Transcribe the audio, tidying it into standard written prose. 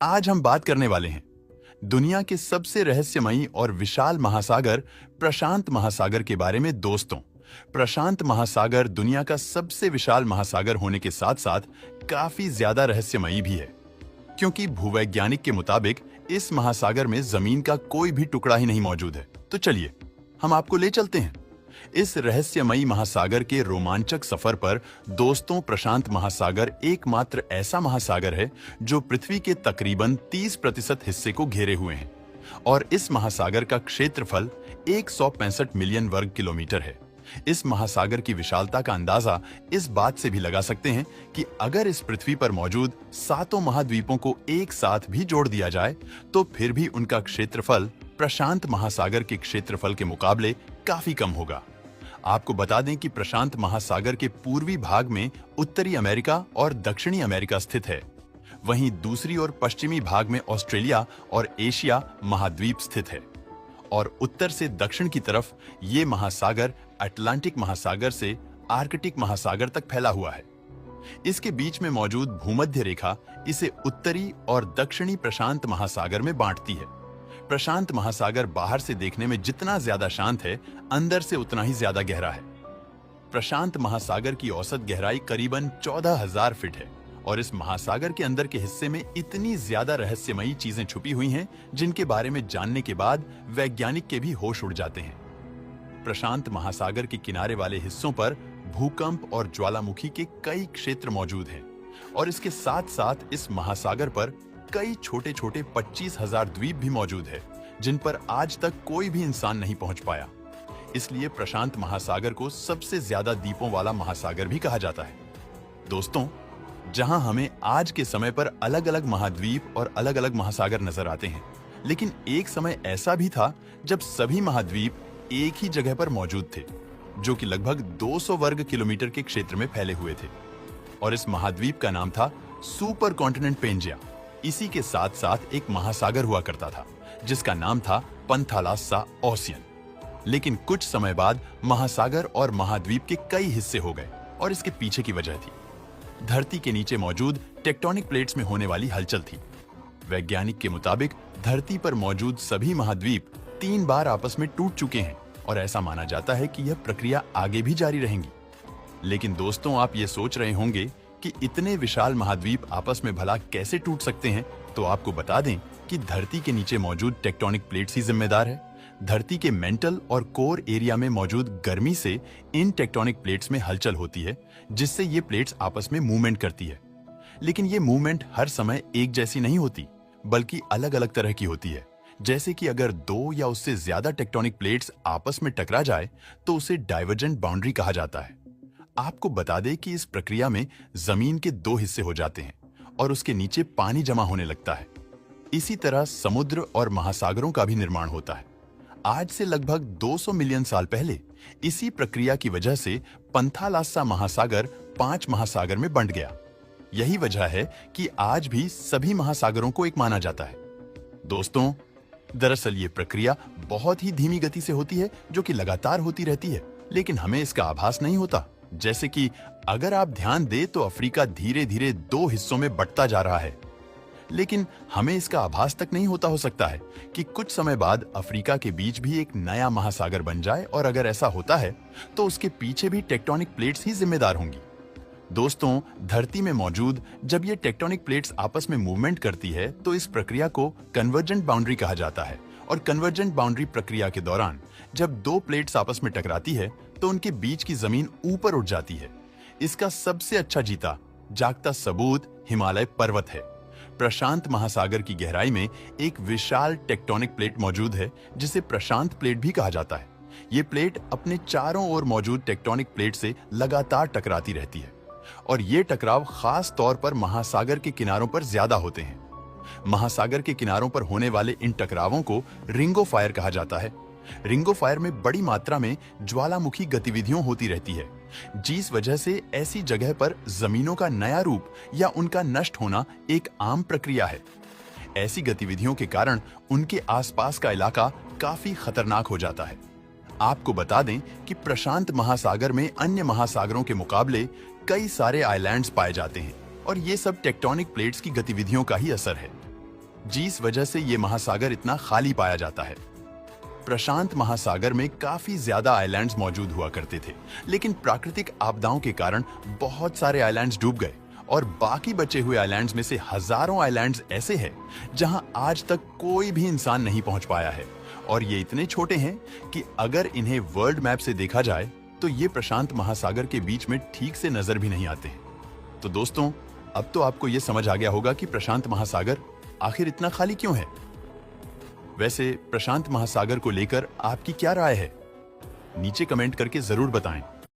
आज हम बात करने वाले हैं दुनिया के सबसे रहस्यमयी और विशाल महासागर प्रशांत महासागर के बारे में। दोस्तों, प्रशांत महासागर दुनिया का सबसे विशाल महासागर होने के साथ साथ काफी ज्यादा रहस्यमयी भी है, क्योंकि भूवैज्ञानिक के मुताबिक इस महासागर में जमीन का कोई भी टुकड़ा ही नहीं मौजूद है। तो चलिए हम आपको ले चलते हैं इस रहस्यमयी महासागर के रोमांचक सफर पर। दोस्तों, प्रशांत महासागर एकमात्र ऐसा महासागर है जो पृथ्वी के तकरीबन 30% हिस्से को घेरे हुए हैं और इस महासागर का क्षेत्रफल 165 मिलियन वर्ग किलोमीटर है। इस महासागर की विशालता का अंदाजा इस बात से भी लगा सकते हैं कि अगर इस पृथ्वी पर मौजूद सातों महाद्वीपों को एक साथ भी जोड़ दिया जाए तो फिर भी उनका क्षेत्रफल प्रशांत महासागर के क्षेत्रफल के मुकाबले काफी कम होगा। आपको बता दें कि प्रशांत महासागर के पूर्वी भाग में उत्तरी अमेरिका और दक्षिणी अमेरिका स्थित है, वहीं दूसरी ओर पश्चिमी भाग में ऑस्ट्रेलिया और एशिया महाद्वीप स्थित है और उत्तर से दक्षिण की तरफ ये महासागर अटलांटिक महासागर से आर्कटिक महासागर तक फैला हुआ है। इसके बीच में मौजूद भूमध्य रेखा इसे उत्तरी और दक्षिणी प्रशांत महासागर में बांटती है। प्रशांत महासागर बाहर से देखने में जितना ज्यादा शांत है, अंदर से उतना ही ज्यादा गहरा है। प्रशांत महासागर की औसत गहराई करीबन 14,000 फीट है और इस महासागर के अंदर के हिस्से में इतनी ज्यादा रहस्यमयी चीजें छुपी हुई हैं जिनके बारे में जानने के बाद वैज्ञानिक के भी होश उड़ जाते हैं। प्रशांत महासागर के किनारे वाले हिस्सों पर भूकंप और ज्वालामुखी के कई क्षेत्र मौजूद हैं और इसके साथ साथ इस महासागर पर कई छोटे छोटे 25,000 द्वीप भी मौजूद है जिन पर आज तक कोई भी इंसान नहीं पहुंच पाया। इसलिए प्रशांत महासागर को सबसे ज्यादा द्वीपों वाला महासागर भी कहा जाता है। दोस्तों, जहां हमें आज के समय पर अलग अलग महाद्वीप और अलग अलग महासागर नजर आते हैं, लेकिन एक समय ऐसा भी था जब सभी महाद्वीप एक ही जगह पर मौजूद थे, जो कि लगभग 200 वर्ग किलोमीटर के क्षेत्र में फैले हुए थे और इस महाद्वीप का नाम था सुपर कॉन्टिनेंट पेंजिया। इसी के साथ साथ एक महासागर हुआ करता था जिसका नाम था पंथालास्सा ओशियन। लेकिन कुछ समय बाद महासागर और महाद्वीप के कई हिस्से हो गए और इसके पीछे की वजह थी धरती के नीचे मौजूद टेक्टोनिक प्लेट्स में होने वाली हलचल थी। वैज्ञानिक के मुताबिक धरती पर मौजूद सभी महाद्वीप 3 बार आपस में टूट चुके हैं और ऐसा माना जाता है कि यह प्रक्रिया आगे भी जारी रहेगी। लेकिन दोस्तों, आप ये सोच रहे होंगे कि इतने विशाल महाद्वीप आपस में भला कैसे टूट सकते हैं, तो आपको बता दें कि धरती के नीचे मौजूद टेक्टोनिक प्लेट्स ही जिम्मेदार है। धरती के मेंटल और कोर एरिया में मौजूद गर्मी से इन टेक्टोनिक प्लेट्स में हलचल होती है, जिससे ये प्लेट्स आपस में मूवमेंट करती है। लेकिन ये मूवमेंट हर समय एक जैसी नहीं होती, बल्कि अलग अलग तरह की होती है। जैसे कि अगर 2 या उससे ज्यादा टेक्टोनिक प्लेट्स आपस में टकरा जाए तो उसे डाइवर्जेंट बाउंड्री कहा जाता है। आपको बता दें कि इस प्रक्रिया में जमीन के 2 हिस्से हो जाते हैं और उसके नीचे पानी जमा होने लगता है। इसी तरह समुद्र और महासागरों का भी निर्माण होता है। आज से लगभग 200 मिलियन साल पहले इसी प्रक्रिया की वजह से पंथालास्सा महासागर 5 महासागर में बंट गया। यही वजह है कि आज भी सभी महासागरों को एक माना जाता है। दोस्तों, दरअसल ये प्रक्रिया बहुत ही धीमी गति से होती है, जो कि लगातार होती रहती है, लेकिन हमें इसका आभास नहीं होता। जैसे कि अगर आप ध्यान दें तो अफ्रीका धीरे धीरे 2 हिस्सों में बंटता जा रहा है, लेकिन हमें इसका आभास तक नहीं होता। हो सकता है कि कुछ समय बाद अफ्रीका के बीच भी एक नया महासागर बन जाए और अगर ऐसा होता है तो उसके पीछे भी टेक्टोनिक प्लेट्स ही जिम्मेदार होंगी। दोस्तों, धरती में मौजूद जब ये टेक्टोनिक प्लेट्स आपस में मूवमेंट करती है तो इस प्रक्रिया को कन्वर्जेंट बाउंड्री कहा जाता है और कन्वर्जेंट बाउंड्री प्रक्रिया के दौरान जब 2 प्लेट्स आपस में टकराती है तो उनके बीच की जमीन ऊपर उठ जाती है। इसका सबसे अच्छा जीता जागता सबूत हिमालय पर्वत है। प्रशांत महासागर की गहराई में एक विशाल टेक्टोनिक प्लेट मौजूद है जिसे प्रशांत प्लेट भी कहा जाता है। ये प्लेट अपने चारों ओर मौजूद टेक्टोनिक प्लेट से लगातार टकराती रहती है और ये टकराव खास तौर पर महासागर के किनारों पर ज्यादा होते हैं। महासागर के किनारों पर होने वाले इन टकरावों को रिंग ऑफ फायर कहा जाता है। रिंग ऑफ फायर में बड़ी मात्रा में ज्वालामुखी गतिविधियां होती रहती है, जिस वजह से ऐसी जगह पर जमीनों का नया रूप या उनका नष्ट होना एक आम प्रक्रिया है। ऐसी गतिविधियों के कारण उनके आसपास का इलाका काफी खतरनाक हो जाता है। आपको बता दें कि प्रशांत महासागर में अन्य महासागरों के मुकाबले कई सारे आइलैंड्स पाए जाते हैं और ये सब टेक्टोनिक प्लेट्स की गतिविधियों का ही असर है। जिस वजह से ये महासागर इतना खाली पाया जाता है। प्रशांत महासागर में काफी ज्यादा आइलैंड्स मौजूद हुआ करते थे, लेकिन प्राकृतिक आपदाओं के कारण बहुत सारे आइलैंड्स डूब गए और बाकी बचे हुए आइलैंड्स में से हजारों आइलैंड्स ऐसे हैं जहां आज तक कोई भी इंसान नहीं पहुंच पाया है और ये इतने छोटे हैं कि अगर इन्हें वर्ल्ड मैप से देखा जाए तो ये प्रशांत महासागर के बीच में ठीक से नजर भी नहीं आते हैं। तो दोस्तों, अब तो आपको ये समझ आ गया होगा कि प्रशांत महासागर आखिर इतना खाली क्यों है। वैसे प्रशांत महासागर को लेकर आपकी क्या राय है? नीचे कमेंट करके जरूर बताएं।